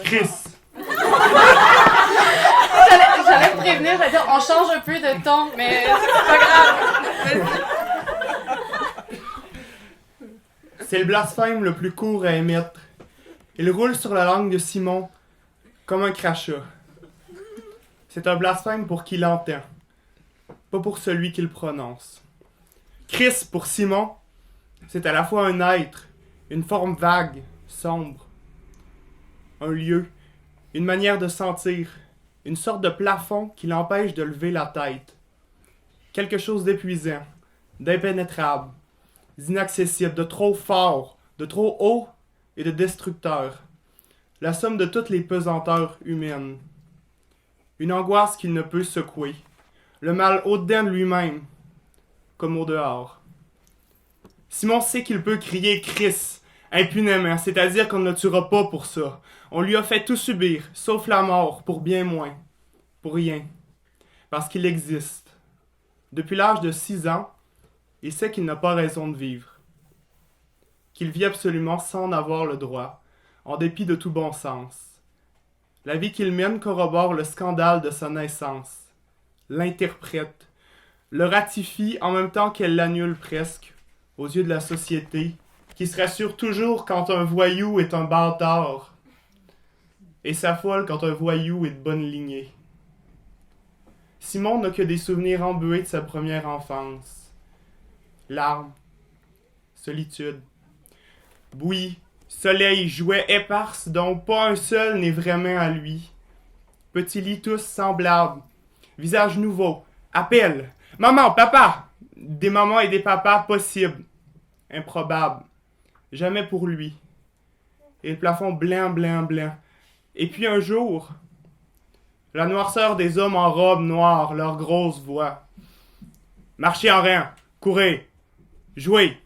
Chris! J'allais te prévenir, j'allais dire on change un peu de ton, mais c'est pas grave. C'est le blasphème le plus court à émettre. Il roule sur la langue de Simon comme un crachat. C'est un blasphème pour qui l'entend, pas pour celui qui le prononce. Chris, pour Simon, c'est à la fois un être, une forme vague, sombre, un lieu, une manière de sentir, une sorte de plafond qui l'empêche de lever la tête. Quelque chose d'épuisant, d'impénétrable, d'inaccessible, de trop fort, de trop haut et de destructeur. La somme de toutes les pesanteurs humaines. Une angoisse qu'il ne peut secouer. Le mal au-dedans de lui-même, comme au dehors. Simon sait qu'il peut crier Chris, impunément, c'est-à-dire qu'on ne le tuera pas pour ça. On lui a fait tout subir, sauf la mort, pour bien moins. Pour rien. Parce qu'il existe. Depuis l'âge de 6 ans, il sait qu'il n'a pas raison de vivre. Qu'il vit absolument sans en avoir le droit, en dépit de tout bon sens. La vie qu'il mène corrobore le scandale de sa naissance, l'interprète, le ratifie en même temps qu'elle l'annule presque, aux yeux de la société, qui se rassure toujours quand un voyou est un bâtard, et s'affole quand un voyou est de bonne lignée. Simon n'a que des souvenirs embués de sa première enfance. Larmes, solitude, bouillie, soleil, jouets éparses dont pas un seul n'est vraiment à lui. Petits lits tous semblables, visages nouveaux, appels, maman, papa, des mamans et des papas possibles, improbables, jamais pour lui. Et le plafond blanc, blanc, blanc. Et puis un jour, la noirceur des hommes en robe noire, leur grosse voix. Marchez en rang, courez, jouez,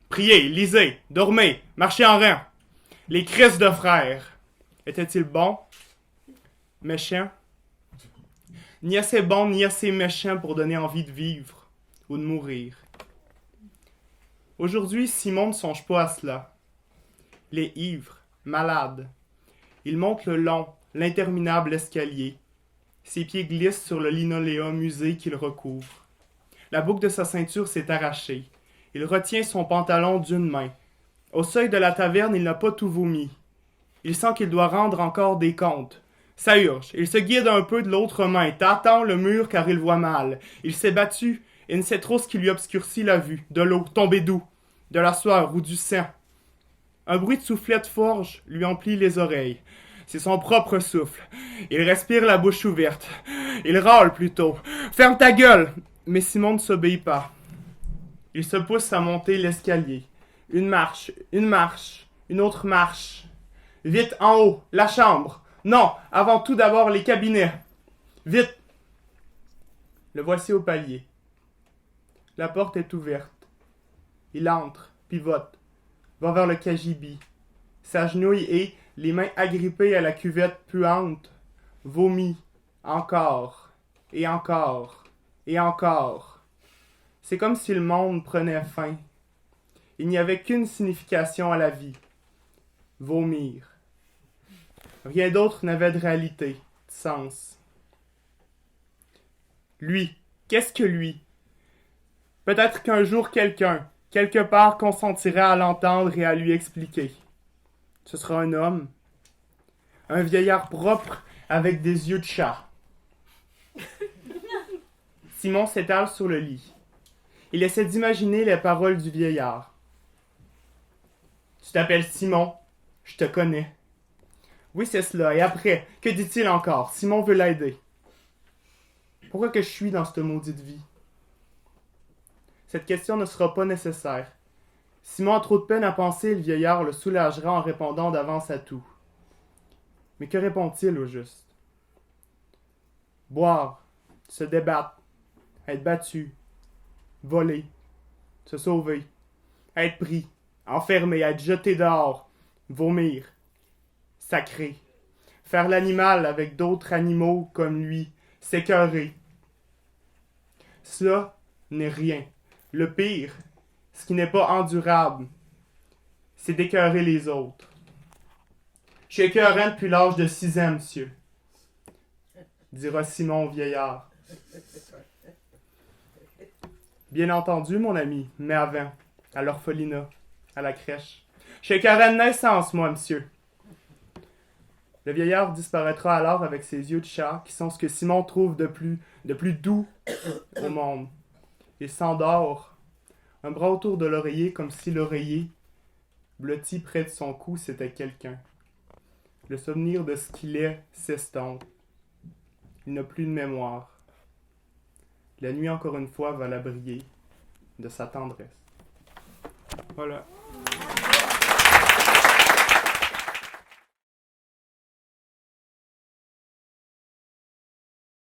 priez, lisez, dormez, marchez en rang. Les Christ de frères. Étaient-ils bons? Méchants? Ni assez bons, ni assez méchants pour donner envie de vivre ou de mourir. Aujourd'hui, Simon ne songe pas à cela. Il est ivre, malade. Il monte le long, l'interminable escalier. Ses pieds glissent sur le linoléum usé qu'il recouvre. La boucle de sa ceinture s'est arrachée. Il retient son pantalon d'une main. Au seuil de la taverne, il n'a pas tout vomi. Il sent qu'il doit rendre encore des comptes. Ça urge. Il se guide un peu de l'autre main, tâtant le mur car il voit mal. Il s'est battu et ne sait trop ce qui lui obscurcit la vue. De l'eau tombée d'où? De la sueur ou du sang. Un bruit de soufflette forge lui emplit les oreilles. C'est son propre souffle. Il respire la bouche ouverte. Il râle plutôt. Ferme ta gueule! Mais Simon ne s'obéit pas. Il se pousse à monter l'escalier. Une marche, une autre marche. Vite en haut, la chambre. Non, avant tout d'abord les cabinets. Vite! Le voici au palier. La porte est ouverte. Il entre, pivote, va vers le cagibi, s'agenouille et, les mains agrippées à la cuvette puante, vomit, encore, et encore, et encore. C'est comme si le monde prenait fin. Il n'y avait qu'une signification à la vie. Vomir. Rien d'autre n'avait de réalité, de sens. Lui, qu'est-ce que lui? Peut-être qu'un jour quelqu'un, quelque part, consentira à l'entendre et à lui expliquer. Ce sera un homme, un vieillard propre avec des yeux de chat. Simon s'étale sur le lit. Il essaie d'imaginer les paroles du vieillard. Tu t'appelles Simon, je te connais. Oui, c'est cela. Et après, que dit-il encore? Simon veut l'aider. Pourquoi que je suis dans cette maudite vie? Cette question ne sera pas nécessaire. Simon a trop de peine à penser et le vieillard le soulagera en répondant d'avance à tout. Mais que répond-il au juste? Boire, se débattre, être battu, voler, se sauver, être pris, enfermé, être jeté dehors, vomir, sacré, faire l'animal avec d'autres animaux comme lui, s'écœurer. Cela n'est rien. Le pire, ce qui n'est pas endurable, c'est d'écœurer les autres. Je suis écœurant depuis l'âge de 6 ans, monsieur, dira Simon au vieillard. Bien entendu, mon ami, mais avant, à l'orphelinat, à la crèche. Je suis écœurant de naissance, moi, monsieur. Le vieillard disparaîtra alors avec ses yeux de chat, qui sont ce que Simon trouve de plus doux au monde. Il s'endort, un bras autour de l'oreiller, comme si l'oreiller, blotti près de son cou, c'était quelqu'un. Le souvenir de ce qu'il est s'estompe. Il n'a plus de mémoire. La nuit, encore une fois, va la briller de sa tendresse. Voilà.